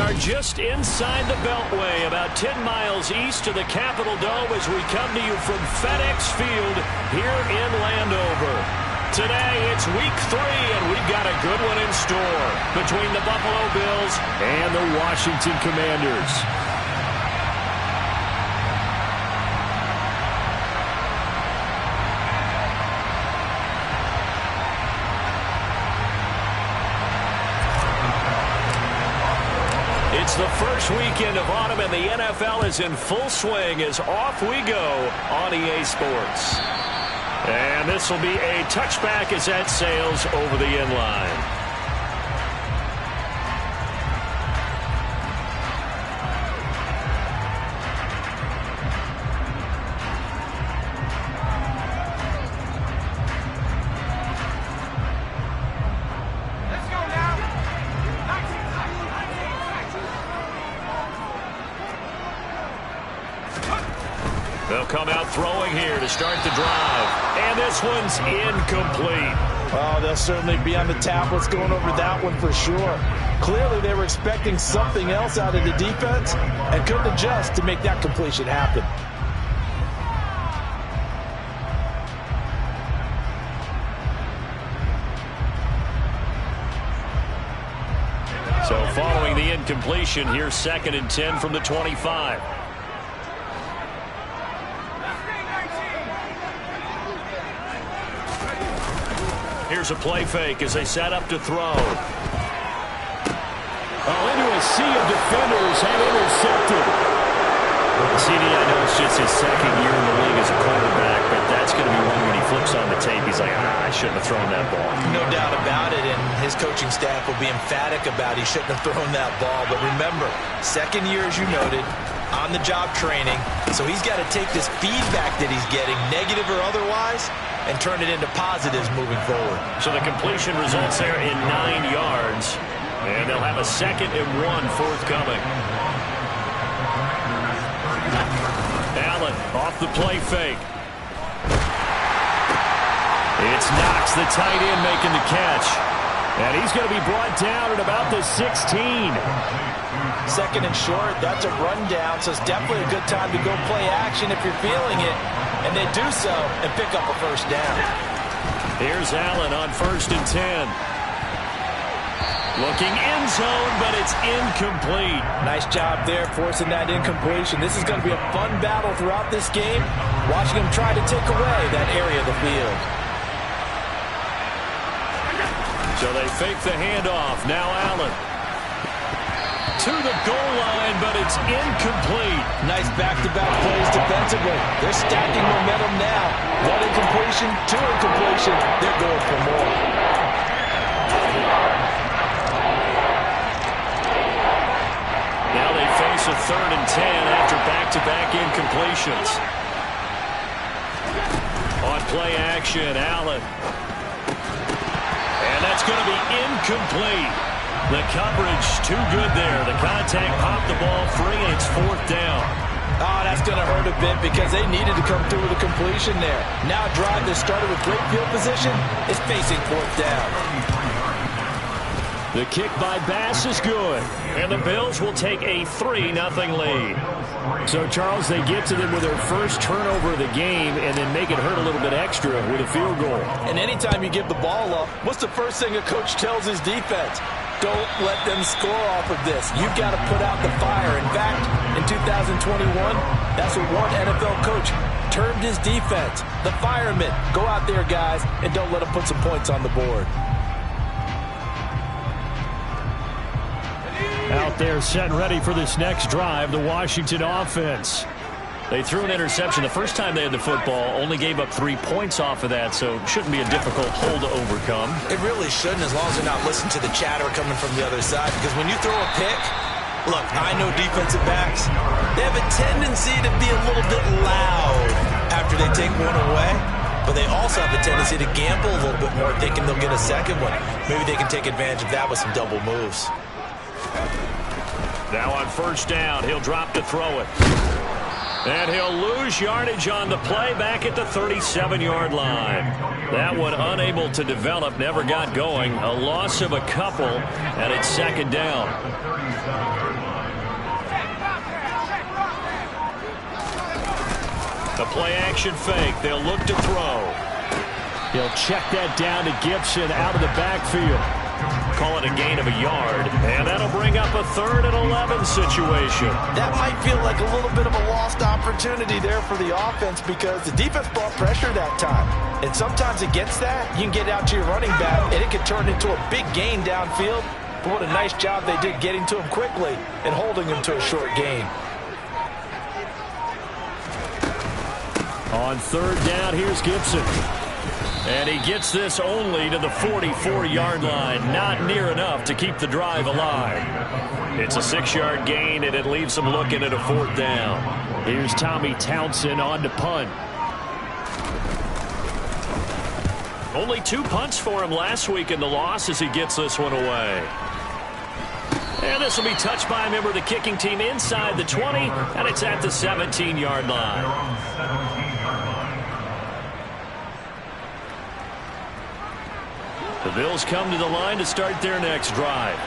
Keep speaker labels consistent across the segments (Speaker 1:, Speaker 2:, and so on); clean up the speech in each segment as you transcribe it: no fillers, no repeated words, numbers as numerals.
Speaker 1: are just inside the Beltway, about 10 miles east of the Capitol Dome as we come to you from FedEx Field here in Landover. Today, it's week 3, and we've got a good one in store between the Buffalo Bills and the Washington Commanders. It's the first weekend of autumn, and the NFL is in full swing as off we go on EA Sports. And this will be a touchback as that sails over the end line. They'll come out throwing here to start the drive. And this one's incomplete.
Speaker 2: Oh, they'll certainly be on the tablets going over that one for sure. Clearly, they were expecting something else out of the defense and couldn't adjust to make that completion happen.
Speaker 1: So following the incompletion, here's 2nd and 10 from the 25. Here's a play fake as they set up to throw.
Speaker 3: Oh, into a sea of defenders and intercepted.
Speaker 1: CD, I know it's just his 2nd year in the league as a quarterback, but that's going to be one when he flips on the tape. He's like, I shouldn't have thrown that ball.
Speaker 4: No doubt about it, and his coaching staff will be emphatic about he shouldn't have thrown that ball. But remember, 2nd year, as you noted, on-the-job training, so he's got to take this feedback that he's getting, negative or otherwise, and turn it into positives moving forward.
Speaker 1: So the completion results there in 9 yards, and they'll have a 2nd and 1 forthcoming. Allen off the play fake. It's Knox, the tight end, making the catch. And he's going to be brought down at about the 16.
Speaker 2: 2nd and short, that's a rundown, so it's definitely a good time to go play action if you're feeling it. And they do so and pick up a 1st down.
Speaker 1: Here's Allen on 1st and 10. Looking end zone, but it's incomplete.
Speaker 2: Nice job there forcing that incompletion. This is going to be a fun battle throughout this game, watching them try to take away that area of the field.
Speaker 1: So they fake the handoff. Now Allen to the goal line, but it's incomplete.
Speaker 2: Nice back-to-back plays defensively. They're stacking momentum now. 1 incompletion, 2 incompletion. They're going for more.
Speaker 1: Now they face a 3rd and 10 after back-to-back incompletions. On play action, Allen. And that's going to be incomplete. The coverage too good there. The contact popped the ball free, and it's 4th down.
Speaker 2: Oh, that's going to hurt a bit because they needed to come through with a completion there. Now a drive that started with great field position is facing 4th down.
Speaker 1: The kick by Bass is good, and the Bills will take a 3-0 lead. So, Charles, they get to them with their first turnover of the game and then make it hurt a little bit extra with a field goal.
Speaker 2: And anytime you give the ball up, what's the first thing a coach tells his defense? Don't let them score off of this. You've got to put out the fire. In fact, in 2021, that's what one NFL coach termed his defense. The firemen. Go out there, guys, and don't let them put some points on the board.
Speaker 1: Out there set and ready for this next drive, the Washington offense. They threw an interception the first time they had the football, only gave up 3 points off of that, so it shouldn't be a difficult hole to overcome.
Speaker 4: It really shouldn't, as long as they're not listening to the chatter coming from the other side, because when you throw a pick, look, I know defensive backs, they have a tendency to be a little bit loud after they take one away, but they also have a tendency to gamble a little bit more, thinking they'll get a 2nd one. Maybe they can take advantage of that with some double moves.
Speaker 1: Now on 1st down, he'll drop to throw it. And he'll lose yardage on the play back at the 37-yard line. That one unable to develop, never got going. A loss of a couple, and it's second down. The play-action fake. They'll look to throw.
Speaker 3: He'll check that down to Gibson out of the backfield.
Speaker 1: Call it a gain of a yard, and that'll bring up a 3rd and 11 situation.
Speaker 2: That might feel like a little bit of a lost opportunity there for the offense because the defense brought pressure that time. And sometimes against that, you can get out to your running back, and it can turn into a big gain downfield. But what a nice job they did getting to him quickly and holding him to a short gain.
Speaker 3: On 3rd down, here's Gibson.
Speaker 1: And he gets this only to the 44-yard line. Not near enough to keep the drive alive. It's a 6-yard gain, and it leaves them looking at a 4th down.
Speaker 3: Here's Tommy Townsend on to punt.
Speaker 1: Only 2 punts for him last week in the loss as he gets this one away. And this will be touched by a member of the kicking team inside the 20, and it's at the 17-yard line. The Bills come to the line to start their next drive.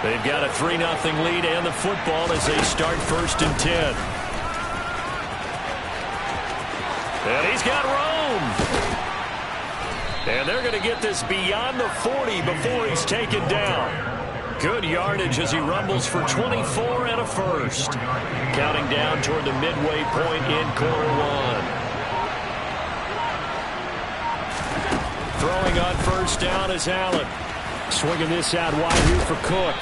Speaker 1: They've got a 3-0 lead and the football as they start 1st and 10. And he's got room. And they're going to get this beyond the 40 before he's taken down. Good yardage as he rumbles for 24 and a 1st. Counting down toward the midway point in quarter 1. Throwing on 1st down is Allen.
Speaker 3: Swinging this out wide here for Cook.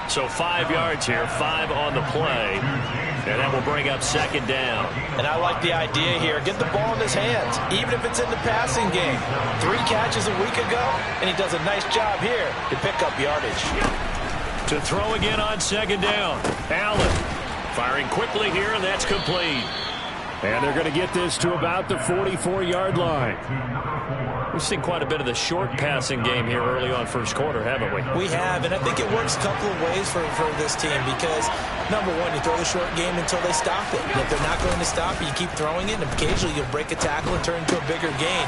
Speaker 1: So 5 yards here, 5 on the play. And that will bring up 2nd down.
Speaker 2: And I like the idea here. Get the ball in his hands, even if it's in the passing game. 3 catches a week ago, and he does a nice job here to pick up yardage.
Speaker 1: To throw again on 2nd down. Allen firing quickly here, and that's complete.
Speaker 3: And they're going to get this to about the 44-yard line.
Speaker 1: We've seen quite a bit of the short passing game here early on 1st quarter, haven't we?
Speaker 4: We have, and I think it works a couple of ways for this team because, number one, you throw the short game until they stop it. And if they're not going to stop it, you keep throwing it, and occasionally you'll break a tackle and turn into a bigger gain.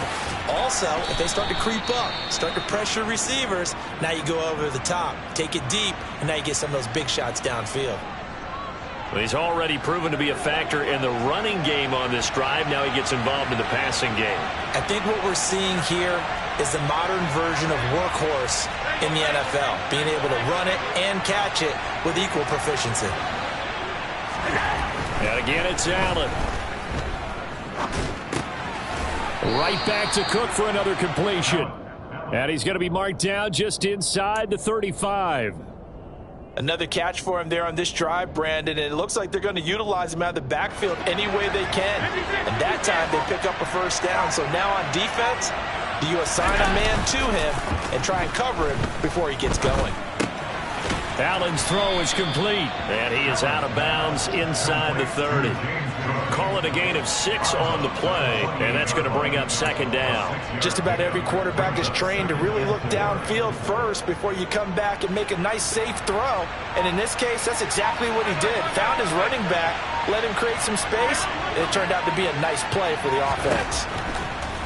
Speaker 4: Also, if they start to creep up, start to pressure receivers, now you go over the top, take it deep, and now you get some of those big shots downfield.
Speaker 1: Well, he's already proven to be a factor in the running game on this drive. Now he gets involved in the passing game.
Speaker 4: I think what we're seeing here is the modern version of workhorse in the NFL, being able to run it and catch it with equal proficiency.
Speaker 1: And again, it's Allen.
Speaker 3: Right back to Cook for another completion. And he's going to be marked down just inside the 35.
Speaker 2: Another catch for him there on this drive, Brandon, and it looks like they're going to utilize him out of the backfield any way they can. And that time they pick up a 1st down. So now on defense, do you assign a man to him and try and cover him before he gets going?
Speaker 1: Allen's throw is complete, and he is out of bounds inside the 30. Call it a gain of 6 on the play, and that's going to bring up 2nd down.
Speaker 2: Just about every quarterback is trained to really look downfield first before you come back and make a nice, safe throw. And in this case, that's exactly what he did. Found his running back, let him create some space, and it turned out to be a nice play for the offense.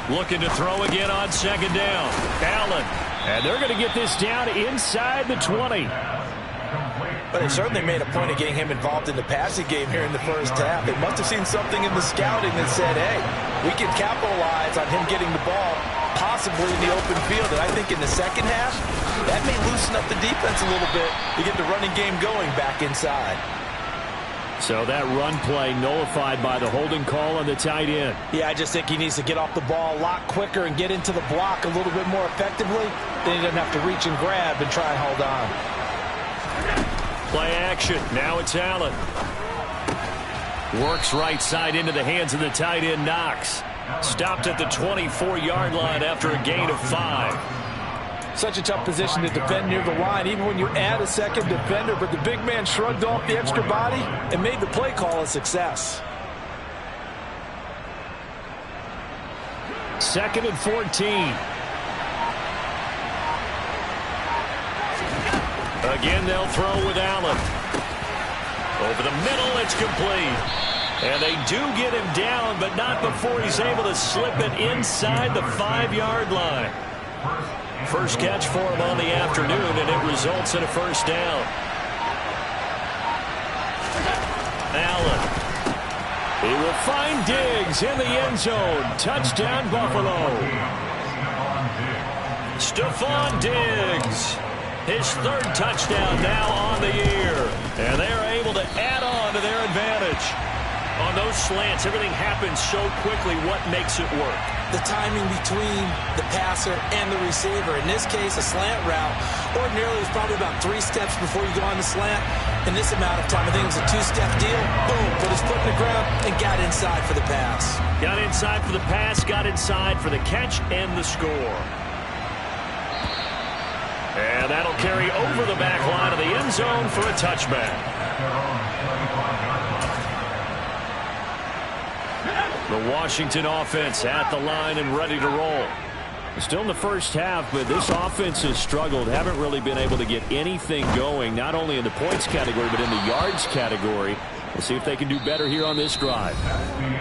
Speaker 1: Looking to throw again on 2nd down. Allen.
Speaker 3: And they're going to get this down inside the 20.
Speaker 2: But they certainly made a point of getting him involved in the passing game here in the 1st half. They must have seen something in the scouting that said, hey, we can capitalize on him getting the ball possibly in the open field. And I think in the 2nd half, that may loosen up the defense a little bit to get the running game going back inside.
Speaker 3: So that run play nullified by the holding call on the tight end.
Speaker 2: Yeah, I just think he needs to get off the ball a lot quicker and get into the block a little bit more effectively. Then he doesn't have to reach and grab and try and hold on.
Speaker 1: Play action. Now it's Allen. Works right side into the hands of the tight end, Knox. Stopped at the 24-yard line after a gain of 5.
Speaker 2: Such a tough position to defend near the line, even when you add a 2nd defender. But the big man shrugged off the extra body and made the play call a success.
Speaker 3: 2nd and 14.
Speaker 1: Again, they'll throw with Allen. Over the middle, it's complete. And they do get him down, but not before he's able to slip it inside the 5-yard line. First catch for him on the afternoon, and it results in a first down. Allen. He will find Diggs in the end zone. Touchdown, Buffalo. Stephon Diggs. His third touchdown now on the year. And they are able to add on to their advantage. On those slants, everything happens so quickly. What makes it work?
Speaker 4: The timing between the passer and the receiver. In this case, a slant route. Ordinarily, it's probably about 3 steps before you go on the slant. In this amount of time, I think it was a 2-step deal. Boom, put his foot in the ground and got inside for the pass.
Speaker 1: Got inside for the pass, got inside for the catch and the score. And that'll carry over the back line of the end zone for a touchback. The Washington offense at the line and ready to roll. Still in the first half, but this offense has struggled. Haven't really been able to get anything going, not only in the points category, but in the yards category. We'll see if they can do better here on this drive.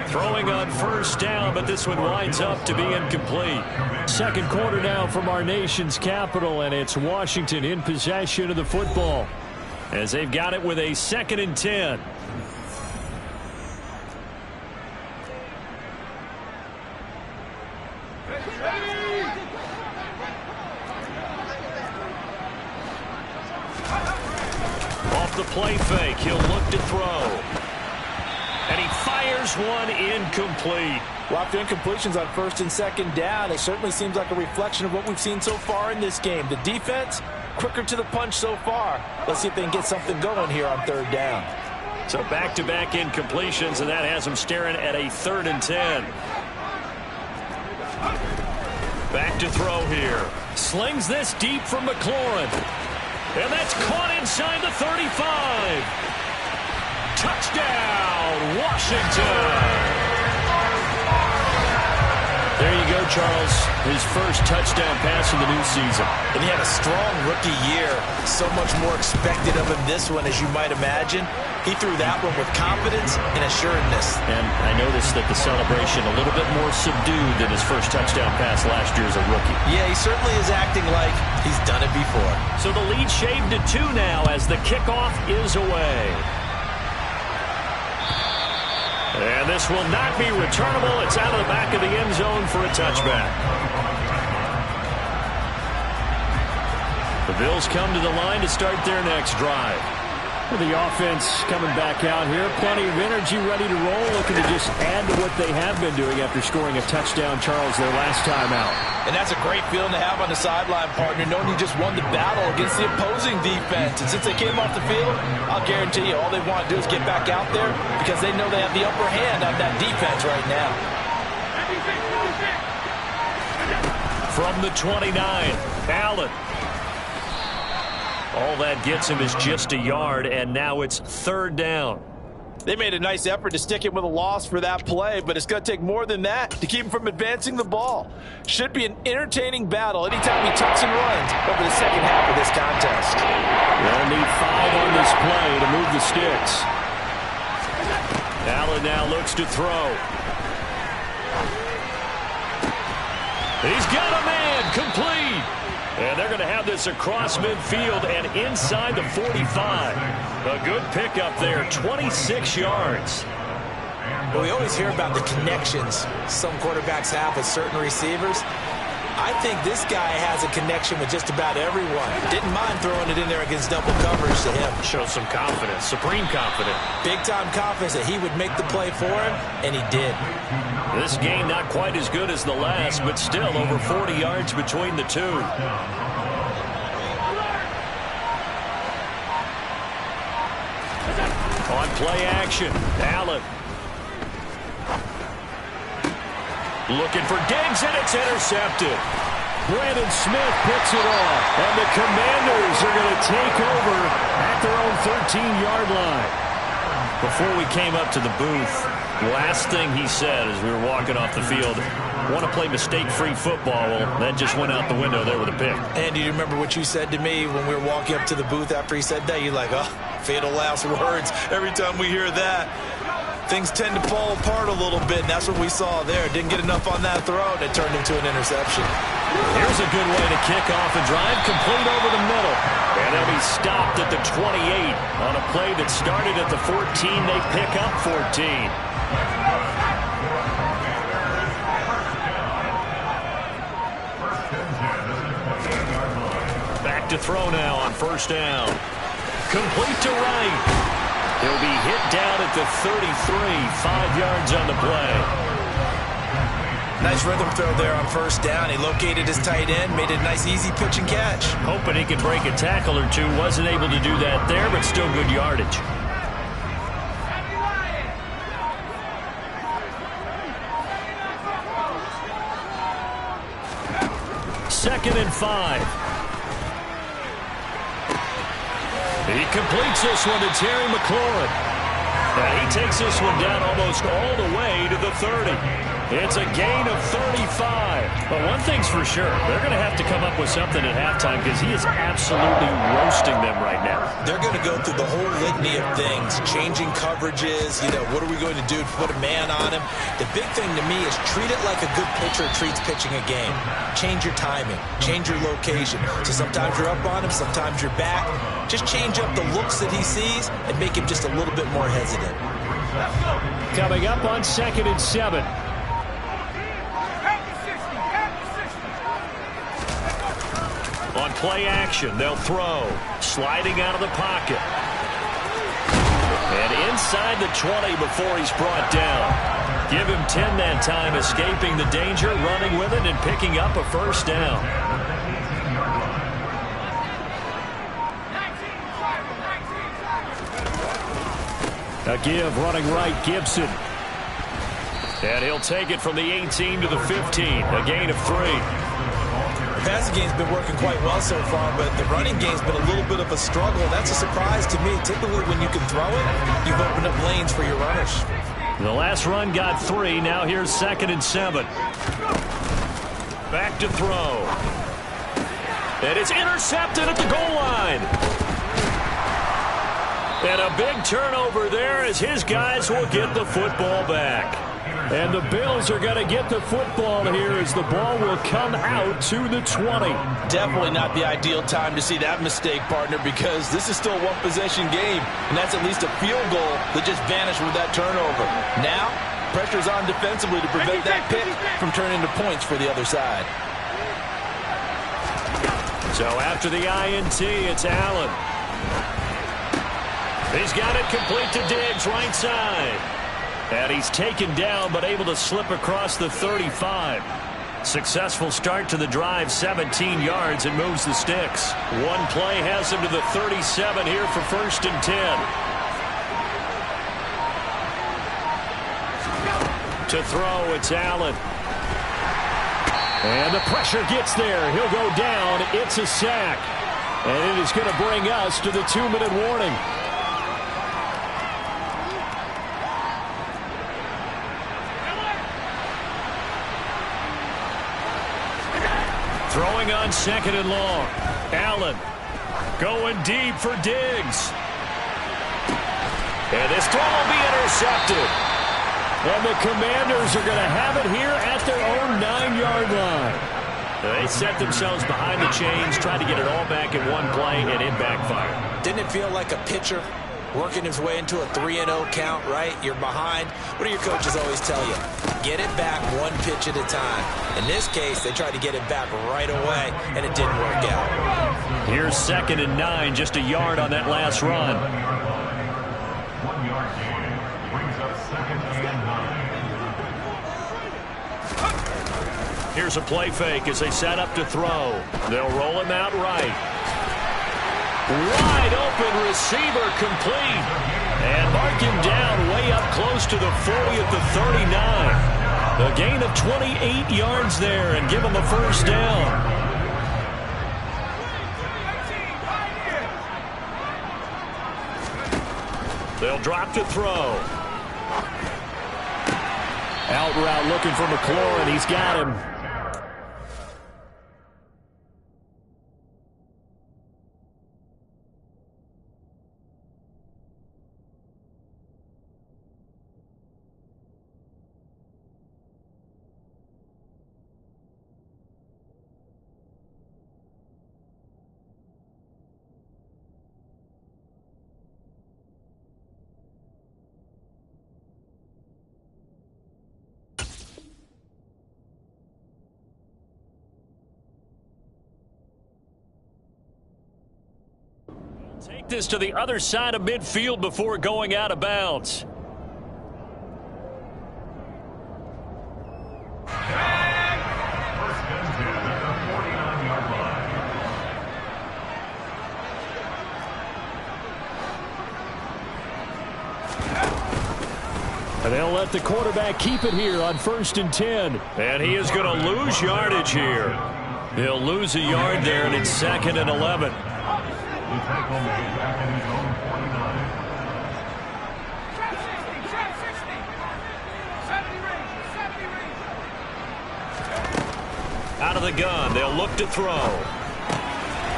Speaker 1: Throwing on first down, but this one winds up to be incomplete. Second quarter now from our nation's capital, and it's Washington in possession of the football as they've got it with a 2nd and 10. Off the play fake, he'll look to throw. And he fires one incomplete.
Speaker 2: Well, after incompletions on 1st and 2nd down, it certainly seems like a reflection of what we've seen so far in this game. The defense, quicker to the punch so far. Let's see if they can get something going here on 3rd down.
Speaker 1: So back-to-back incompletions, and that has them staring at a 3rd and 10. Back to throw here. Slings this deep from McLaurin. And that's caught inside the 35. Touchdown, Washington. There you go, Charles. His first touchdown pass of the new season.
Speaker 4: And he had a strong rookie year. So much more expected of him this one, as you might imagine. He threw that one with confidence and assuredness.
Speaker 1: And I noticed that the celebration a little bit more subdued than his first touchdown pass last year as a rookie.
Speaker 4: Yeah, he certainly is acting like he's done it before.
Speaker 1: So the lead shaved to 2 now as the kickoff is away. And this will not be returnable. It's out of the back of the end zone for a touchback. The Bills come to the line to start their next drive. Well, the offense coming back out here. Plenty of energy, ready to roll. Looking to just add to what they have been doing after scoring a touchdown, Charles, their last time out.
Speaker 2: And that's a great feeling to have on the sideline, partner, knowing you just won the battle against the opposing defense. And since they came off the field, I'll guarantee you all they want to do is get back out there because they know they have the upper hand on that defense right now.
Speaker 1: From the 29, Allen. All that gets him is just a yard, and now it's 3rd down.
Speaker 2: They made a nice effort to stick him with a loss for that play, but it's going to take more than that to keep him from advancing the ball. Should be an entertaining battle anytime he tucks and runs over the second half of this contest.
Speaker 1: They'll need 5 on this play to move the sticks. Allen now looks to throw. He's got a man, complete. And they're going to have this across midfield and inside the 45. A good pickup there, 26 yards.
Speaker 4: Well, we always hear about the connections some quarterbacks have with certain receivers. I think this guy has a connection with just about everyone. Didn't mind throwing it in there against double coverage to him.
Speaker 1: Shows some confidence, supreme confidence.
Speaker 4: Big-time confidence that he would make the play for him, and he did.
Speaker 1: This game not quite as good as the last, but still over 40 yards between the two. On play action, Allen. Looking for Diggs, and it's intercepted. Brandon Smith picks it off, and the Commanders are going to take over at their own 13-yard line. Before we came up to the booth, last thing he said as we were walking off the field, want to play mistake-free football. Well, that just went out the window there with a pick.
Speaker 4: And do you remember what you said to me when we were walking up to the booth after he said that? You're like, oh, fatal last words every time we hear that. things tend to fall apart a little bit, and that's what we saw there. Didn't get enough on that throw, and it turned into an interception.
Speaker 1: Here's a good way to kick off a drive, complete over the middle. And they'll be stopped at the 28 on a play that started at the 14. They pick up 14. Back to throw now on first down. Complete to Wright. He'll be hit down at the 33, 5 yards on the play.
Speaker 4: Nice rhythm throw there on first down. He located his tight end, made it a nice, easy pitch and catch.
Speaker 1: Hoping he could break a tackle or two. Wasn't able to do that there, but still good yardage. Second and 5. He completes this one to Terry McLaurin. Now he takes this one down almost all the way to the 30. It's a gain of 35. But one thing's for sure, they're going to have to come up with something at halftime because he is absolutely roasting them right now.
Speaker 4: They're going to go through the whole litany of things, changing coverages, what are we going to do to put a man on him? The big thing to me is treat it like a good pitcher treats pitching a game. Change your timing, change your location. So sometimes you're up on him, sometimes you're back. Just change up the looks that he sees and make him just a little bit more hesitant.
Speaker 1: Coming up on 2nd and 7. On play action, they'll throw. Sliding out of the pocket. And inside the 20 before he's brought down. Give him 10 that time, escaping the danger, running with it, and picking up a first down. A give running right, Gibson. And he'll take it from the 18 to the 15. A gain of 3.
Speaker 4: The passing game's been working quite well so far, but the running game's been a little bit of a struggle. That's a surprise to me. Typically, when you can throw it, you've opened up lanes for your runners.
Speaker 1: The last run got 3. Now here's 2nd and 7. Back to throw. And it's intercepted at the goal line. And a big turnover there as his guys will get the football back. And the Bills are going to get the football here as the ball will come out to the 20.
Speaker 2: Definitely not the ideal time to see that mistake, partner, because this is still a one-possession game, and that's at least a field goal that just vanished with that turnover. Now, pressure's on defensively to prevent that pick from turning into points for the other side.
Speaker 1: So after the INT, it's Allen. He's got it complete to Diggs, right side. And he's taken down, but able to slip across the 35. Successful start to the drive, 17 yards, and moves the sticks. One play has him to the 37 here for 1st and 10. To throw, it's Allen. And the pressure gets there. He'll go down. It's a sack. And it is going to bring us to the 2-minute warning. Throwing on 2nd and long. Allen going deep for Diggs. And this throw will be intercepted. And the Commanders are going to have it here at their own 9-yard line. They set themselves behind the chains, tried to get it all back in one play, and it backfired.
Speaker 4: Didn't it feel like a pitcher working his way into a 3-0 count, right? You're behind. What do your coaches always tell you? Get it back one pitch at a time. In this case, they tried to get it back right away, and it didn't work out.
Speaker 1: Here's 2nd and 9, just a yard on that last run.
Speaker 5: 1 yard gain brings up 2nd and 9.
Speaker 1: Here's a play fake as they set up to throw. They'll roll him out right. Wide open receiver complete. And mark him down way up close to the 40 at the 39. A gain of 28 yards there and give him a first down. They'll drop to throw. Out route looking for McLaurin. He's got him. Take this to the other side of midfield before going out of bounds.
Speaker 5: First and 10 at the 49-yard line.
Speaker 3: And they'll let the quarterback keep it here on 1st and 10.
Speaker 1: And he is going to lose yardage here. He'll lose a yard there, and it's 2nd and 11.
Speaker 5: The tackle made back in his own 49.
Speaker 1: Out of the gun, they'll look to throw.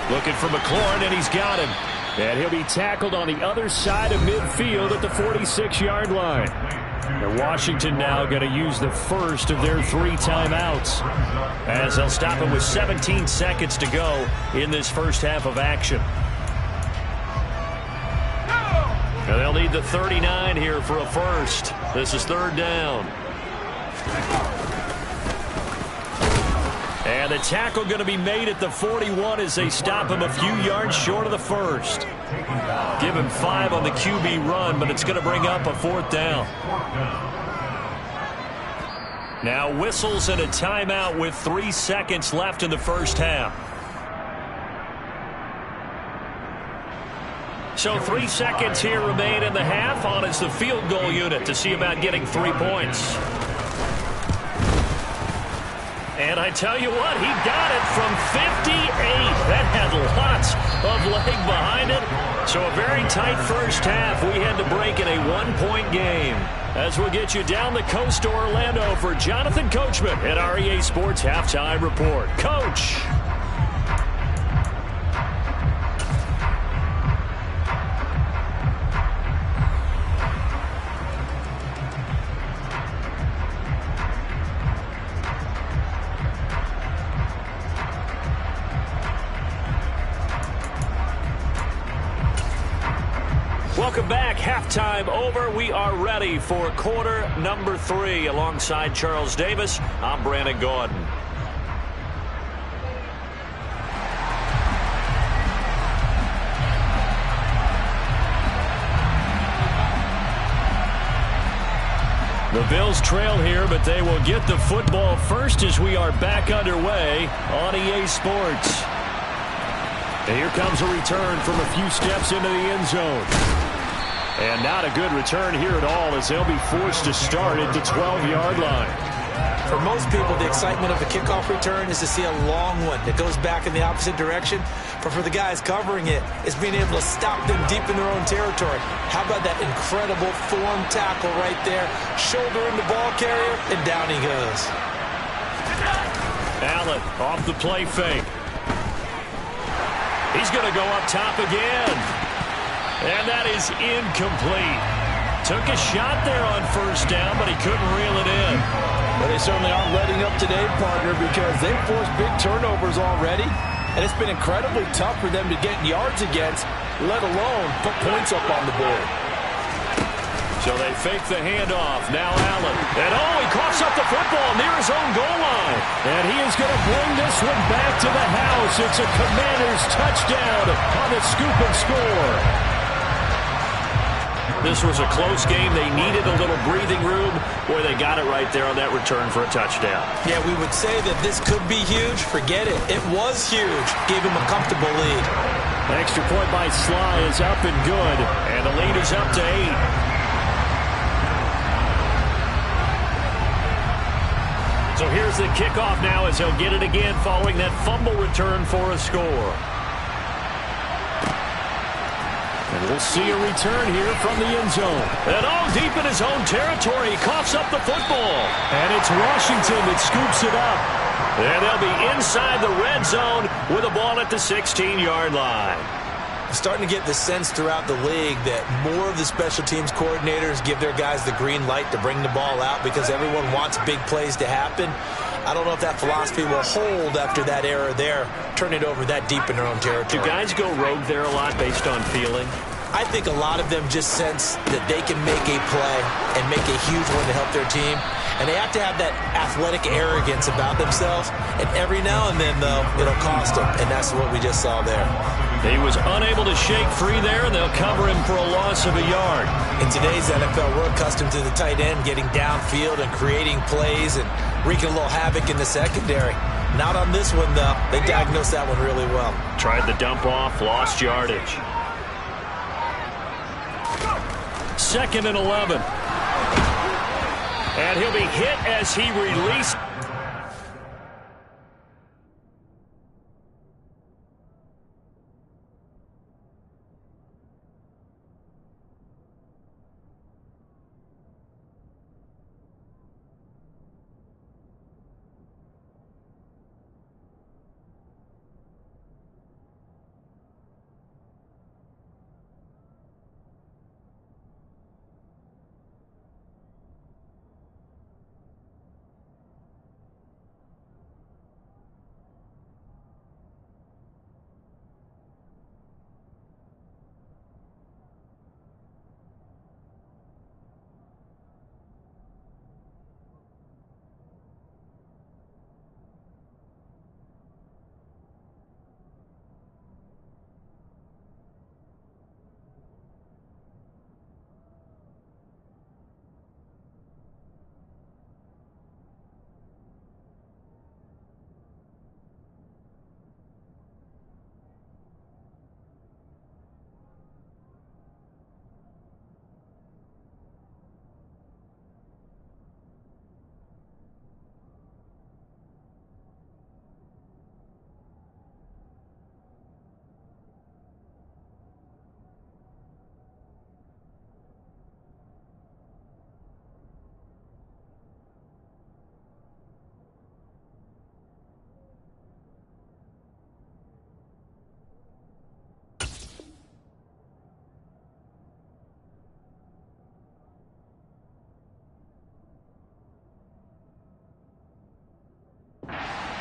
Speaker 1: Looking for McLaurin, and he's got him.
Speaker 3: And he'll be tackled on the other side of midfield at the 46-yard line. And Washington now going to use the first of their 3 timeouts,
Speaker 1: as they'll stop him with 17 seconds to go in this first half of action. And they'll need the 39 here for a first. This is 3rd down. And the tackle going to be made at the 41 as they stop him a few yards short of the first. Give him 5 on the QB run, but it's going to bring up a 4th down. Now whistles and a timeout with 3 seconds left in the first half. So 3 seconds here remain in the half on as the field goal unit to see about getting 3 points. And I tell you what, he got it from 58. That had lots of leg behind it. So a very tight first half. We had to break in a 1-point game. As we'll get you down the coast to Orlando for Jonathan Coachman at our EA Sports Halftime Report. Coach. Welcome back. Halftime over. We are ready for quarter number 3. Alongside Charles Davis, I'm Brandon Gordon. The Bills trail here, but they will get the football first as we are back underway on EA Sports. And here comes a return from a few steps into the end zone. And not a good return here at all as they'll be forced to start at the 12-yard line.
Speaker 4: For most people, the excitement of a kickoff return is to see a long one that goes back in the opposite direction. But for the guys covering it, it's being able to stop them deep in their own territory. How about that incredible form tackle right there? Shoulder in the ball carrier, and down he goes.
Speaker 1: Allen off the play fake. He's going to go up top again. And that is incomplete. Took a shot there on first down, but he couldn't reel it in.
Speaker 2: But they certainly aren't letting up today, partner, because they've forced big turnovers already. And it's been incredibly tough for them to get yards against, let alone put points up on the board.
Speaker 1: So they fake the handoff. Now Allen. And he coughs up the football near his own goal line.
Speaker 3: And he is going to bring this one back to the house. It's a Commanders touchdown on the scoop and score.
Speaker 1: This was a close game. They needed a little breathing room. Boy, they got it right there on that return for a touchdown.
Speaker 4: Yeah, we would say that this could be huge. Forget it. It was huge. Gave him a comfortable lead.
Speaker 3: An extra point by Sly is up and good.
Speaker 1: And the lead is up to 8. So here's the kickoff now as he'll get it again following that fumble return for a score.
Speaker 3: And we'll see a return here from the end zone.
Speaker 1: And deep in his own territory, he coughs up the football.
Speaker 3: And it's Washington that scoops it up.
Speaker 1: And they'll be inside the red zone with the ball at the 16-yard line.
Speaker 4: Starting to get the sense throughout the league that more of the special teams coordinators give their guys the green light to bring the ball out because everyone wants big plays to happen. I don't know if that philosophy will hold after that error there, turn it over that deep in their own territory.
Speaker 1: Do guys go rogue there a lot based on feeling?
Speaker 4: I think a lot of them just sense that they can make a play and make a huge one to help their team. And they have to have that athletic arrogance about themselves. And every now and then, though, it'll cost them. And that's what we just saw there.
Speaker 1: He was unable to shake free there, and they'll cover him for a loss of a yard.
Speaker 4: In today's NFL, we're accustomed to the tight end getting downfield and creating plays and wreaking a little havoc in the secondary. Not on this one, though. They diagnosed that one really well.
Speaker 1: Tried the dump off, lost yardage. 2nd and 11. And he'll be hit as he released.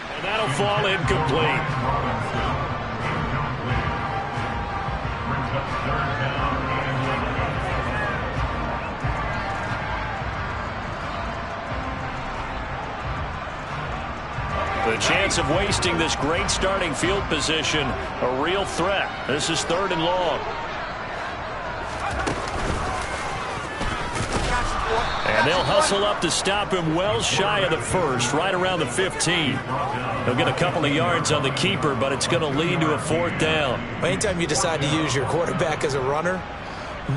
Speaker 1: And that'll fall incomplete.
Speaker 5: Brings up 3rd down and 11.
Speaker 1: The chance of wasting this great starting field position, a real threat. This is 3rd and long. And they'll hustle up to stop him well shy of the 1st, right around the 15. He'll get a couple of yards on the keeper, but it's going to lead to a 4th down.
Speaker 4: Anytime you decide to use your quarterback as a runner,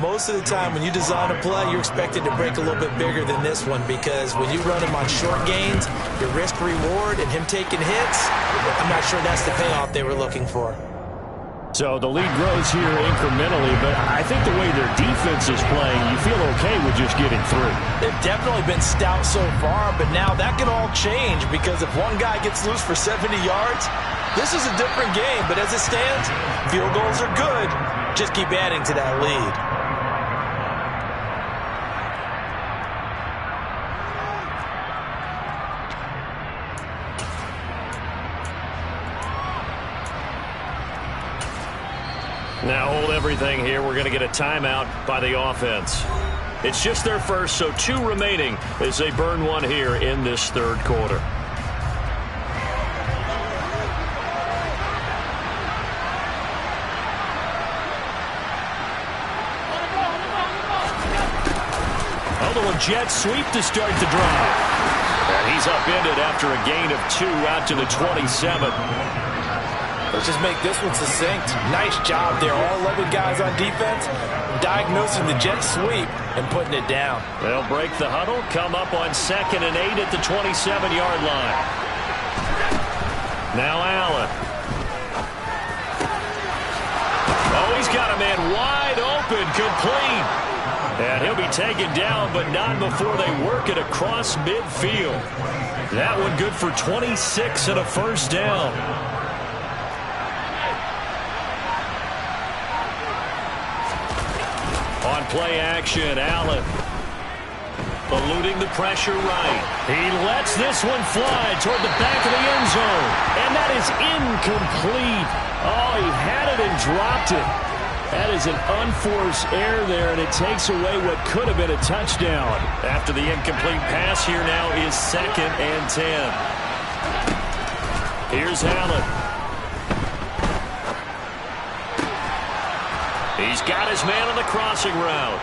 Speaker 4: most of the time when you design a play, you're expected to break a little bit bigger than this one, because when you run him on short gains, your risk-reward and him taking hits, I'm not sure that's the payoff they were looking for.
Speaker 3: So the lead grows here incrementally, but I think the way their defense is playing, you feel okay with just getting through.
Speaker 2: They've definitely been stout so far, but now that can all change, because if one guy gets loose for 70 yards, this is a different game. But as it stands, field goals are good. Just keep adding to that lead.
Speaker 1: Now hold everything here. We're going to get a timeout by the offense. It's just their first, so 2 remaining as they burn one here in this 3rd quarter. A jet sweep to start the drive. And he's upended after a gain of 2 out to the 27.
Speaker 2: Let's just make this one succinct. Nice job there. All 11 guys on defense diagnosing the jet sweep and putting it down.
Speaker 1: They'll break the huddle, come up on 2nd and 8 at the 27-yard line. Now Allen. Oh, he's got a man wide open, complete. And he'll be taken down, but not before they work it across midfield. That one good for 26 and a 1st down. On play action, Allen. Eluding the pressure right. He lets this one fly toward the back of the end zone. And that is incomplete. Oh, he had it and dropped it. That is an unforced error there, and it takes away what could have been a touchdown. After the incomplete pass, here now is 2nd and 10. Here's Allen. He's got his man on the crossing route.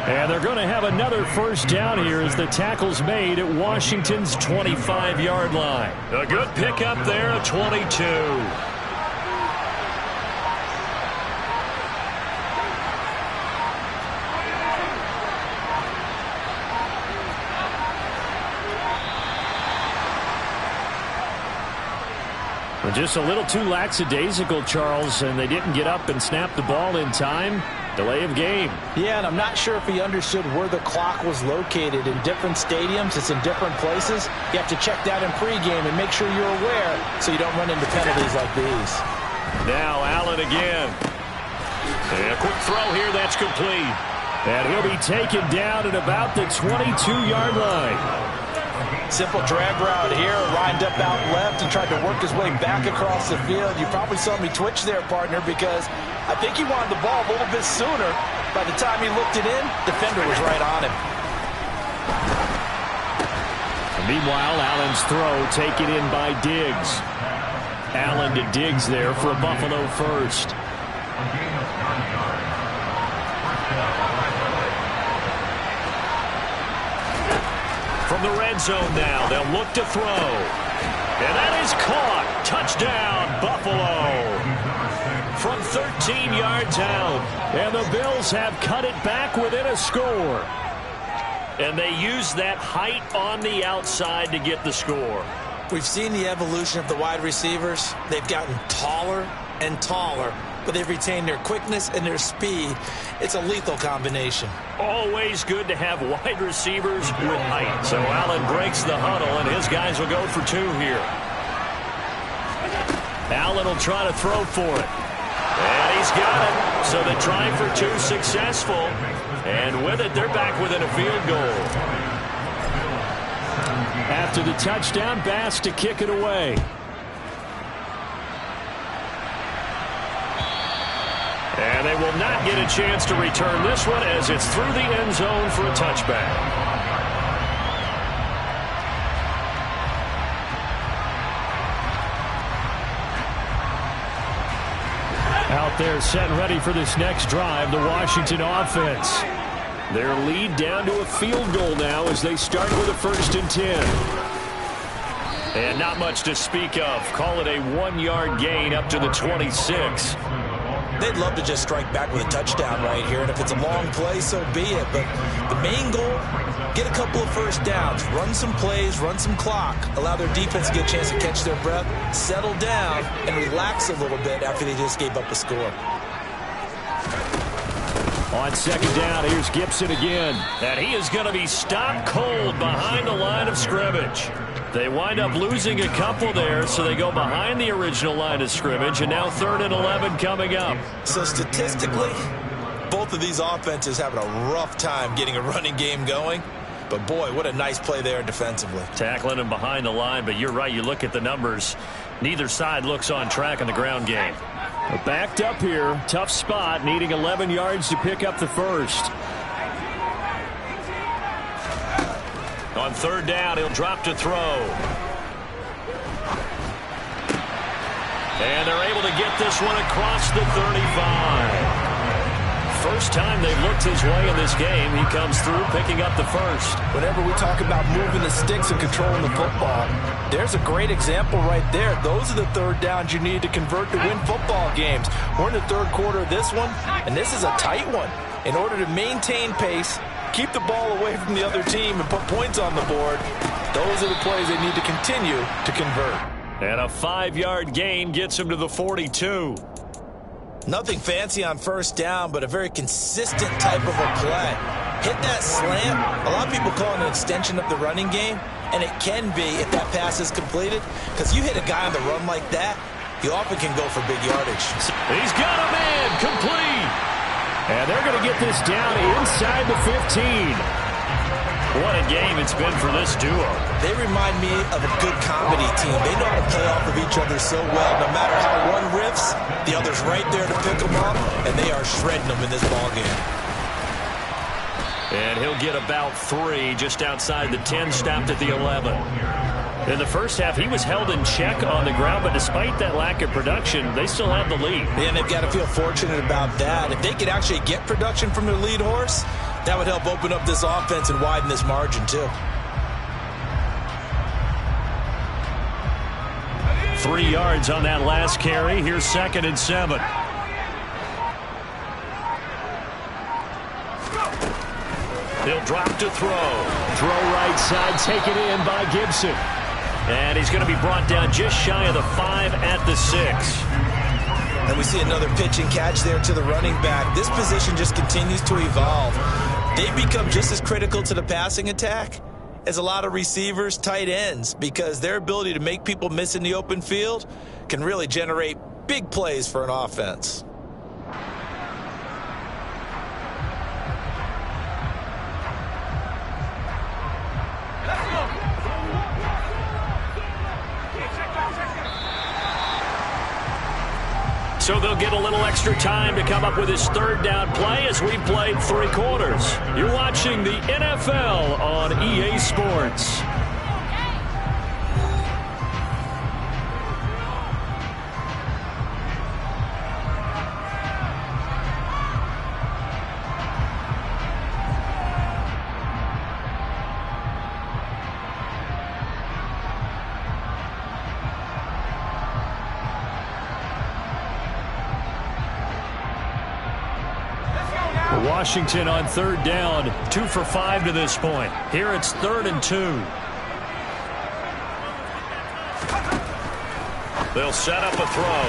Speaker 3: And they're going to have another first down here as the tackle's made at Washington's 25-yard line.
Speaker 1: A good pickup there, a 22.
Speaker 3: Just a little too lackadaisical, Charles, and they didn't get up and snap the ball in time. Delay of game.
Speaker 2: Yeah, and I'm not sure if he understood where the clock was located. In different stadiums, it's in different places. You have to check that in pregame and make sure you're aware so you don't run into penalties like these.
Speaker 1: Now Allen again. And a quick throw here, that's complete.
Speaker 3: And he'll be taken down at about the 22-yard line.
Speaker 2: Simple drag route here, lined up out left and tried to work his way back across the field. You probably saw me twitch there, partner, because I think he wanted the ball a little bit sooner. By the time he looked it in, defender was right on him.
Speaker 3: Meanwhile, Allen's throw taken in by Diggs. Allen to Diggs there for a Buffalo first.
Speaker 1: From the red zone now, they'll look to throw. And that is caught. Touchdown, Buffalo. From 13 yards out.
Speaker 3: And the Bills have cut it back within a score.
Speaker 1: And they use that height on the outside to get the score.
Speaker 4: We've seen the evolution of the wide receivers. They've gotten taller and taller, but they've retained their quickness and their speed. It's a lethal combination.
Speaker 1: Always good to have wide receivers with height. So Allen breaks the huddle, and his guys will go for two here. Allen will try to throw for it. And he's got it. So the try for two successful. And with it, they're back within a field goal.
Speaker 3: After the touchdown, Bass to kick it away.
Speaker 1: And they will not get a chance to return this one as it's through the end zone for a touchback.
Speaker 3: Out there set and ready for this next drive, the Washington offense. Their lead down to a field goal now as they start with a 1st and 10.
Speaker 1: And not much to speak of. Call it a 1-yard gain up to the 26.
Speaker 4: They'd love to just strike back with a touchdown right here, and if it's a long play, so be it. But the main goal, get a couple of first downs, run some plays, run some clock, allow their defense to get a chance to catch their breath, settle down, and relax a little bit after they just gave up a score.
Speaker 3: On 2nd down, here's Gibson again.
Speaker 1: And he is going to be stopped cold behind the line of scrimmage. They wind up losing a couple there, so they go behind the original line of scrimmage, and now 3rd and 11 coming up.
Speaker 4: So statistically, both of these offenses having a rough time getting a running game going. But boy, what a nice play there defensively.
Speaker 1: Tackling him behind the line, but you're right, you look at the numbers. Neither side looks on track in the ground game.
Speaker 3: Backed up here, tough spot, needing 11 yards to pick up the first.
Speaker 1: On 3rd down, he'll drop to throw. And they're able to get this one across the 35. First time they've looked his way in this game. He comes through picking up the first.
Speaker 2: Whenever we talk about moving the sticks and controlling the football, there's a great example right there. Those are the 3rd downs you need to convert to win football games. We're in the 3rd quarter of this one, and this is a tight one. In order to maintain pace, keep the ball away from the other team, and put points on the board, those are the plays they need to continue to convert.
Speaker 1: And a 5-yard gain gets him to the 42.
Speaker 4: Nothing fancy on 1st down, but a very consistent type of a play. Hit that slant. A lot of people call it an extension of the running game, and it can be if that pass is completed, because you hit a guy on the run like that, you often can go for big yardage.
Speaker 1: He's got a man complete.
Speaker 3: And they're going to get this down inside the 15.
Speaker 1: What a game it's been for this duo.
Speaker 4: They remind me of a good comedy team. They know how to play off of each other so well. No matter how one riffs, the other's right there to pick them up, and they are shredding them in this ballgame.
Speaker 1: And he'll get about 3 just outside the 10, stopped at the 11.
Speaker 3: In the first half, he was held in check on the ground, but despite that lack of production, they still have the lead.
Speaker 4: And they've got to feel fortunate about that. If they could actually get production from their lead horse, that would help open up this offense and widen this margin too.
Speaker 3: 3 yards on that last carry. Here's 2nd and 7. He'll drop to throw. Throw right side, taken in by Gibson. And he's going to be brought down just shy of the 5 at the 6.
Speaker 4: And we see another pitch and catch there to the running back. This position just continues to evolve. They become just as critical to the passing attack as a lot of receivers, tight ends, because their ability to make people miss in the open field can really generate big plays for an offense.
Speaker 3: So they'll get a little extra time to come up with his 3rd down play as we've played 3 quarters. You're watching the NFL on EA Sports. Washington on 3rd down, 2 for 5 to this point. Here it's 3rd and 2. They'll set up a throw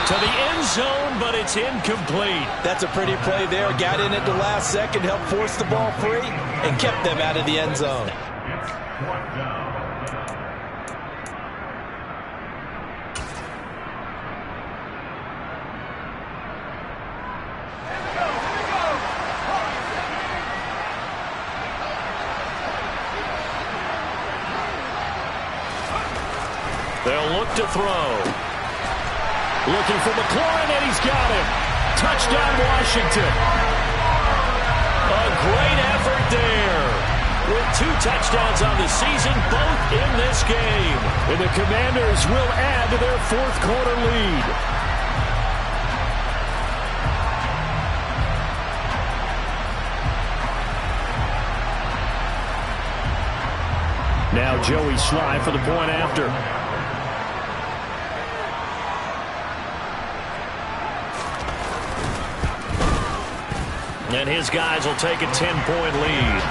Speaker 3: to the end zone, but it's incomplete.
Speaker 4: That's a pretty play there. Got in at the last second, helped force the ball free, and kept them out of the end zone.
Speaker 3: They'll look to throw. Looking for McLaurin, and he's got him. Touchdown, Washington. A great effort there. With 2 touchdowns on the season, both in this game. And the Commanders will add to their 4th quarter lead. Now Joey Sly for the point after. And his guys will take a 10-point lead.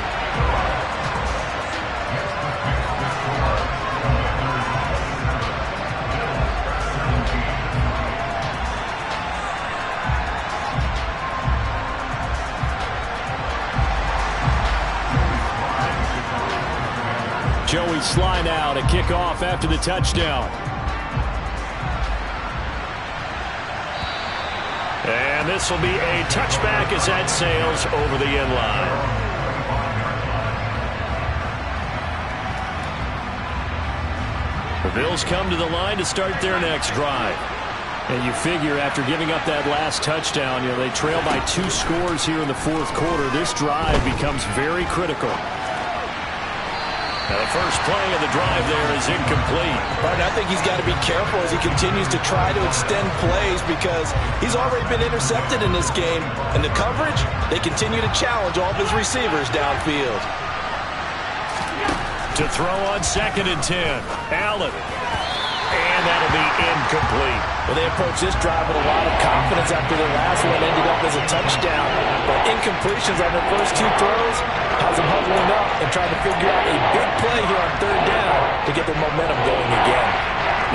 Speaker 3: Joey Sly now to kick off after the touchdown. And this will be a touchback as that sails over the end line. The Bills come to the line to start their next drive. And you figure after giving up that last touchdown, they trail by 2 scores here in the 4th quarter. This drive becomes very critical. Now the first play of the drive there is incomplete.
Speaker 4: Right, I think he's got to be careful as he continues to try to extend plays because he's already been intercepted in this game. And the coverage, they continue to challenge all of his receivers downfield.
Speaker 3: To throw on 2nd and 10. Allen. And that'll be incomplete.
Speaker 4: Well, they approached this drive with a lot of confidence after their last one ended up as a touchdown. But incompletions on their first 2 throws has them huddling up and trying to figure out a big play here on 3rd down to get their momentum going again.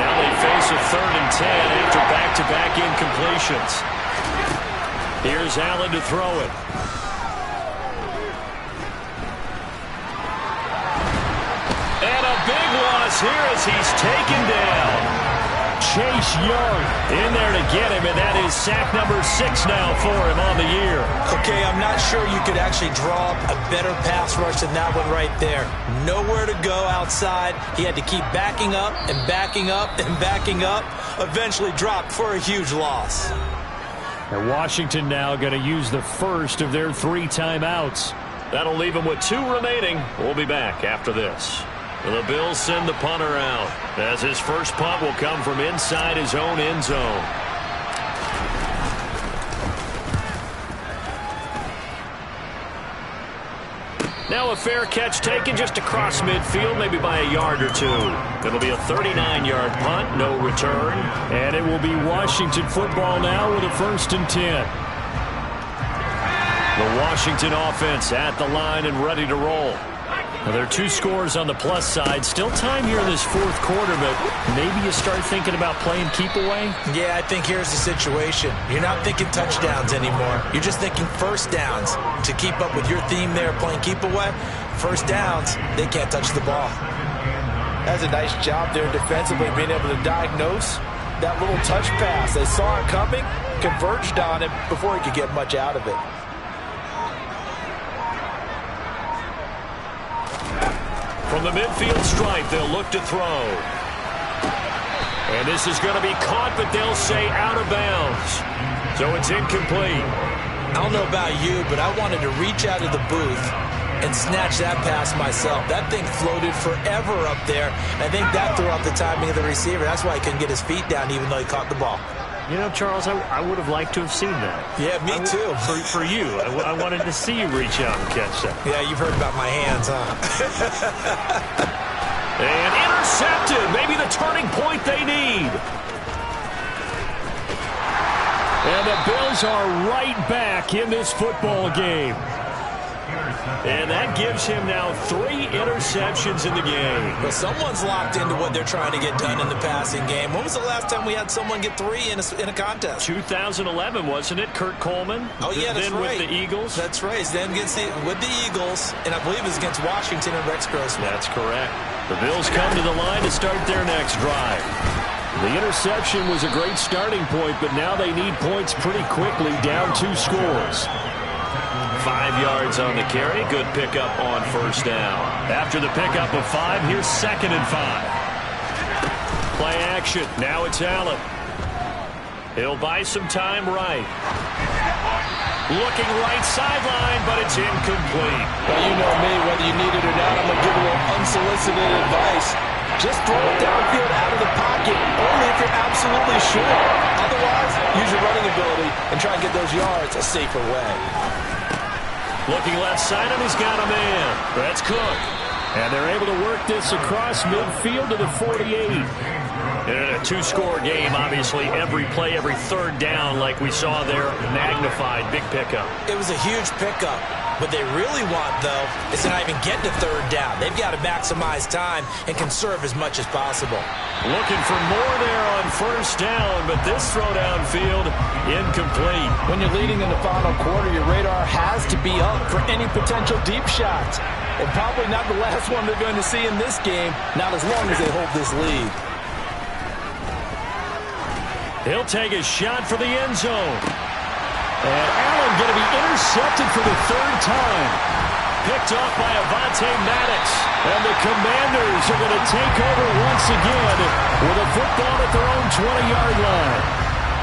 Speaker 3: Now they face a 3rd and 10 after back-to-back incompletions. Here's Allen to throw it. And a big loss here as he's taken down. Chase Young in there to get him, and that is sack number 6 now for him on the year.
Speaker 4: Okay, I'm not sure you could actually draw up a better pass rush than that one right there. Nowhere to go outside. He had to keep backing up and backing up and backing up. Eventually dropped for a huge loss.
Speaker 3: And Washington now going to use the first of their 3 timeouts. That'll leave them with 2 remaining. We'll be back after this.
Speaker 1: The Bills send the punter out, as his first punt will come from inside his own end zone. Now a fair catch taken just across midfield, maybe by a yard or two. It'll be a 39-yard punt, no return.
Speaker 3: And it will be Washington football now with a 1st and 10.
Speaker 1: The Washington offense at the line and ready to roll.
Speaker 3: Now, there are 2 scores on the plus side. Still time here in this 4th quarter, but maybe you start thinking about playing keep away?
Speaker 4: Yeah, I think here's the situation. You're not thinking touchdowns anymore. You're just thinking first downs. To keep up with your theme there, playing keep away, first downs, they can't touch the ball.
Speaker 2: That's a nice job there defensively, being able to diagnose that little touch pass. They saw it coming, converged on it before he could get much out of it.
Speaker 1: From the midfield stripe, they'll look to throw. And this is going to be caught, but they'll say out of bounds. So it's incomplete.
Speaker 4: I don't know about you, but I wanted to reach out of the booth and snatch that pass myself. That thing floated forever up there. I think that threw off the timing of the receiver. That's why he couldn't get his feet down even though he caught the ball.
Speaker 3: You know, Charles, I would have liked to have seen that.
Speaker 4: Yeah, me too.
Speaker 3: For you. I wanted to see you reach out and catch that.
Speaker 4: Yeah, you've heard about my hands, huh?
Speaker 1: And intercepted. Maybe the turning point they need.
Speaker 3: And the Bills are right back in this football game.
Speaker 1: And that gives him now 3 interceptions in the game.
Speaker 4: Well, someone's locked into what they're trying to get done in the passing game. When was the last time we had someone get 3 in a contest?
Speaker 1: 2011, wasn't it? Kurt Coleman?
Speaker 4: Oh, yeah, that's
Speaker 1: then
Speaker 4: right.
Speaker 1: With the Eagles?
Speaker 4: That's right. Then with the Eagles, and I believe it was against Washington and Rex Grossman.
Speaker 1: That's correct. The Bills come to the line to start their next drive. The interception was a great starting point, but now they need points pretty quickly, down 2 scores. 5 yards on the carry. Good pickup on first down. After the pickup of 5, here's 2nd and 5. Play action. Now it's Allen. He'll buy some time right. Looking right sideline, but it's incomplete.
Speaker 2: Well, you know me, whether you need it or not, I'm going to give a little unsolicited advice. Just throw it downfield out of the pocket, only if you're absolutely sure. Otherwise, use your running ability and try and get those yards a safer way.
Speaker 1: Looking left side, and he's got a man. That's Cook.
Speaker 3: And they're able to work this across midfield to the 48.
Speaker 1: In a 2-score game, obviously, every play, every 3rd down, like we saw there, magnified. Big pickup.
Speaker 4: It was a huge pickup. What they really want, though, is to not even get to 3rd down. They've got to maximize time and conserve as much as possible.
Speaker 1: Looking for more there on first down, but this throw downfield, incomplete.
Speaker 2: When you're leading in the final quarter, your radar has to be up for any potential deep shots. And probably not the last one they're going to see in this game, not as long as they hold this lead.
Speaker 1: He'll take a shot for the end zone.
Speaker 3: And Allen going to be intercepted for the 3rd time.
Speaker 1: Picked off by Avonte Maddox. And the Commanders are going to take over once again with a football at their own 20-yard line.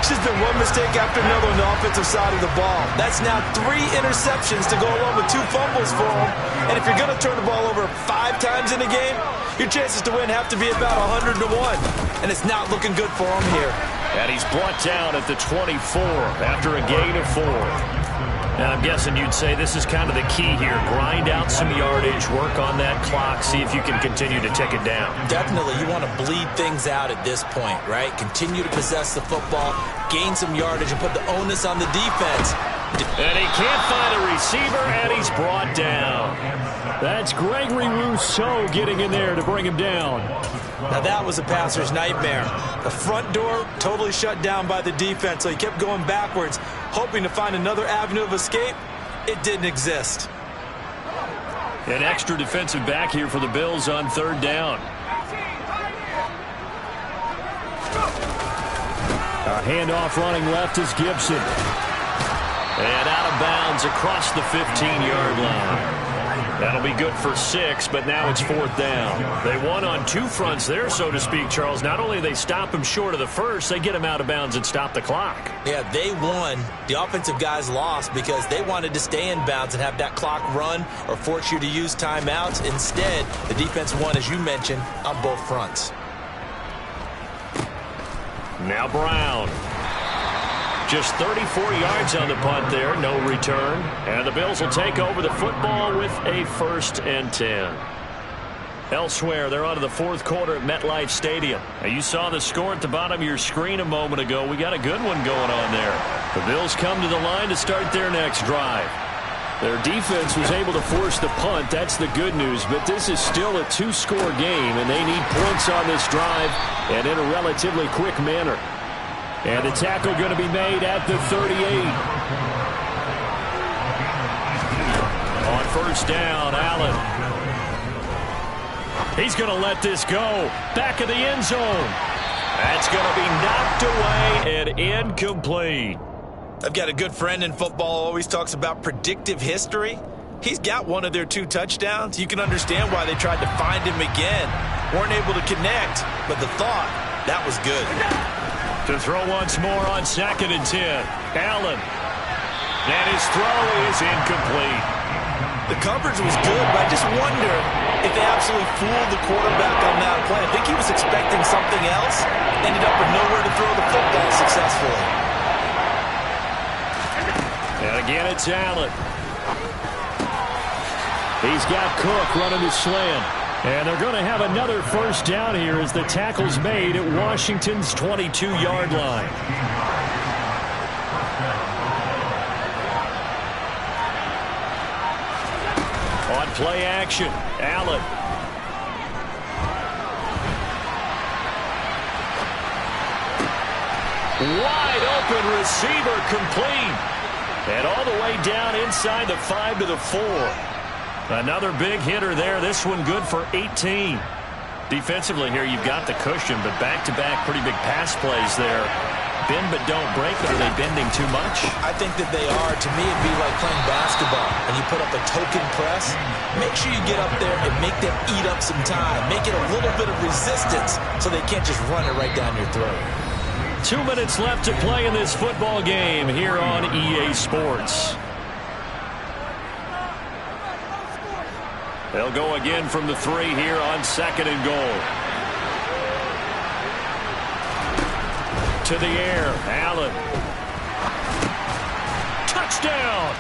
Speaker 4: This has been one mistake after another on the offensive side of the ball. That's now 3 interceptions to go along with 2 fumbles for them. And if you're going to turn the ball over 5 times in a game, your chances to win have to be about 100 to 1. And it's not looking good for them here.
Speaker 1: And he's brought down at the 24 after a gain of 4. And I'm guessing you'd say this is kind of the key here. Grind out some yardage, work on that clock, see if you can continue to tick it down.
Speaker 4: Definitely. You want to bleed things out at this point, right? Continue to possess the football, gain some yardage, and put the onus on the defense.
Speaker 1: And he can't find a receiver, and he's brought down.
Speaker 3: That's Gregory Rousseau getting in there to bring him down.
Speaker 4: Now that was a passer's nightmare. The front door totally shut down by the defense, so he kept going backwards, hoping to find another avenue of escape. It didn't exist.
Speaker 1: An extra defensive back here for the Bills on 3rd down.
Speaker 3: A handoff running left is Gibson.
Speaker 1: And out of bounds across the 15-yard line. That'll be good for 6, but now it's 4th down. They won on 2 fronts there, so to speak, Charles. Not only they stop him short of the first, they get him out of bounds and stop the clock.
Speaker 4: Yeah, they won. The offensive guys lost because they wanted to stay in bounds and have that clock run or force you to use timeouts. Instead, the defense won, as you mentioned, on both fronts.
Speaker 1: Now Brown. Just 34 yards on the punt there, no return. And the Bills will take over the football with a 1st and 10. Elsewhere, they're on to the 4th quarter at MetLife Stadium. Now, you saw the score at the bottom of your screen a moment ago. We got a good one going on there. The Bills come to the line to start their next drive. Their defense was able to force the punt. That's the good news. But this is still a 2-score game, and they need points on this drive and in a relatively quick manner. And the tackle going to be made at the 38. On 1st down, Allen. He's going to let this go. Back of the end zone. That's going to be knocked away and incomplete.
Speaker 4: I've got a good friend in football, always talks about predictive history. He's got one of their 2 touchdowns. You can understand why they tried to find him again. Weren't able to connect, but the thought, that was good.
Speaker 1: To throw once more on 2nd and 10. Allen. And his throw is incomplete.
Speaker 4: The coverage was good, but I just wonder if they absolutely fooled the quarterback on that play. I think he was expecting something else. Ended up with nowhere to throw the football successfully.
Speaker 1: And again, it's Allen. He's got Cook running the slant. And they're going to have another 1st down here as the tackle's made at Washington's 22-yard line. On play action, Allen. Wide open receiver complete. And all the way down inside the 5 to the 4. Another big hitter there. This one good for 18. Defensively here, you've got the cushion, but back-to-back pretty big pass plays there. Bend but don't break, but are they bending too much?
Speaker 4: I think that they are. To me, it'd be like playing basketball, and you put up a token press. Make sure you get up there and make them eat up some time. Make it a little bit of resistance so they can't just run it right down your throat.
Speaker 1: 2 minutes left to play in this football game here on EA Sports. They'll go again from the 3 here on 2nd and goal. To the air, Allen. Touchdown!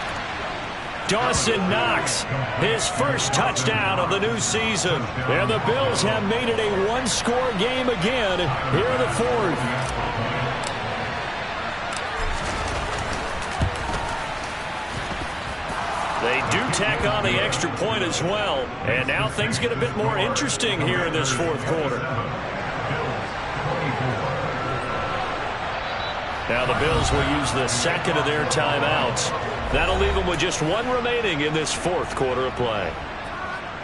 Speaker 1: Dawson Knox, his first touchdown of the new season. And the Bills have made it a 1-score game again here in the 4th. They do tack on the extra point as well. And now things get a bit more interesting here in this 4th quarter. Now the Bills will use the 2nd of their timeouts. That'll leave them with just 1 remaining in this 4th quarter of play.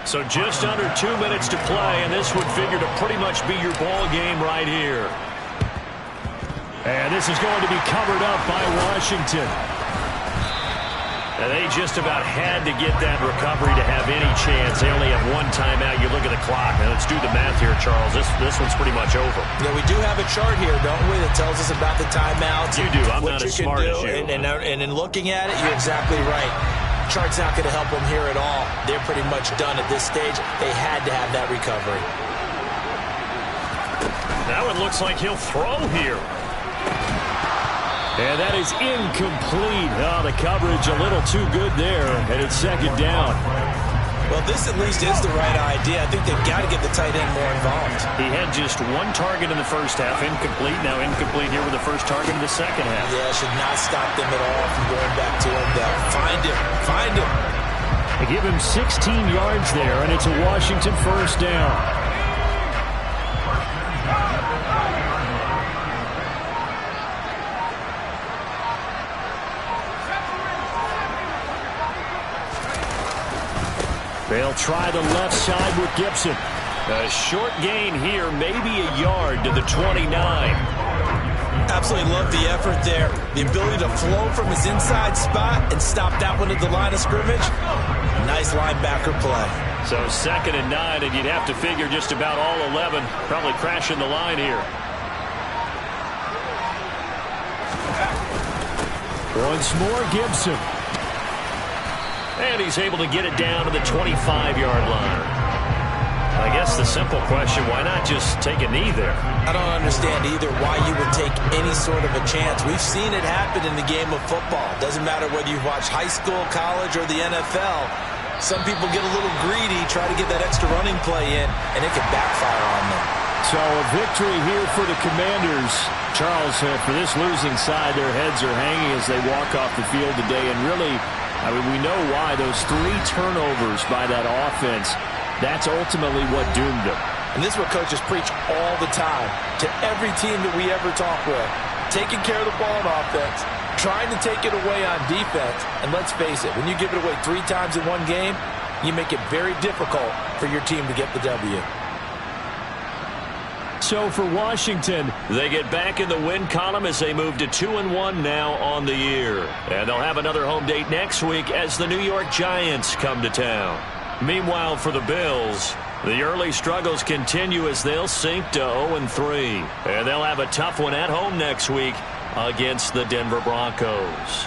Speaker 1: So just under 2 minutes to play, and this would figure to pretty much be your ball game right here. And this is going to be covered up by Washington. And they just about had to get that recovery to have any chance. They only have 1 timeout. You look at the clock. Now let's do the math here, Charles. This one's pretty much over.
Speaker 4: Yeah, we do have a chart here, don't we, that tells us about the timeouts.
Speaker 1: You do. I'm not as smart as you.
Speaker 4: And in looking at it, you're exactly right. Chart's not going to help them here at all. They're pretty much done at this stage. They had to have that recovery.
Speaker 1: Now it looks like he'll throw here. And that is incomplete. Oh, the coverage a little too good there, and it's 2nd down.
Speaker 4: Well, this at least is the right idea. I think they've got to get the tight end more involved.
Speaker 1: He had just 1 target in the first half, incomplete. Now incomplete here with the first target in the second half.
Speaker 4: Yeah, should not stop them at all from going back to him, though. Find him. Find him.
Speaker 1: They give him 16 yards there, and it's a Washington 1st down. They'll try the left side with Gibson. A short gain here, maybe a yard to the 29.
Speaker 4: Absolutely love the effort there. The ability to flow from his inside spot and stop that one at the line of scrimmage. Nice linebacker play.
Speaker 1: So 2nd and 9, and you'd have to figure just about all 11 probably crashing the line here.
Speaker 3: Once more, Gibson.
Speaker 1: And he's able to get it down to the 25-yard line. I guess the simple question, why not just take a knee there?
Speaker 4: I don't understand either why you would take any sort of a chance. We've seen it happen in the game of football. Doesn't matter whether you've watched high school, college, or the NFL. Some people get a little greedy, try to get that extra running play in, and it can backfire on them.
Speaker 3: So a victory here for the Commanders. Charles, for this losing side, their heads are hanging as they walk off the field today. And really, I mean, we know why. Those 3 turnovers by that offense, that's ultimately what doomed them.
Speaker 2: And this is what coaches preach all the time to every team that we ever talk with. Taking care of the ball on offense, trying to take it away on defense. And let's face it, when you give it away 3 times in one game, you make it very difficult for your team to get the W.
Speaker 3: So for Washington,
Speaker 1: they get back in the win column as they move to 2-1 now on the year. And they'll have another home date next week as the New York Giants come to town. Meanwhile, for the Bills, the early struggles continue as they'll sink to 0-3. And they'll have a tough one at home next week against the Denver Broncos.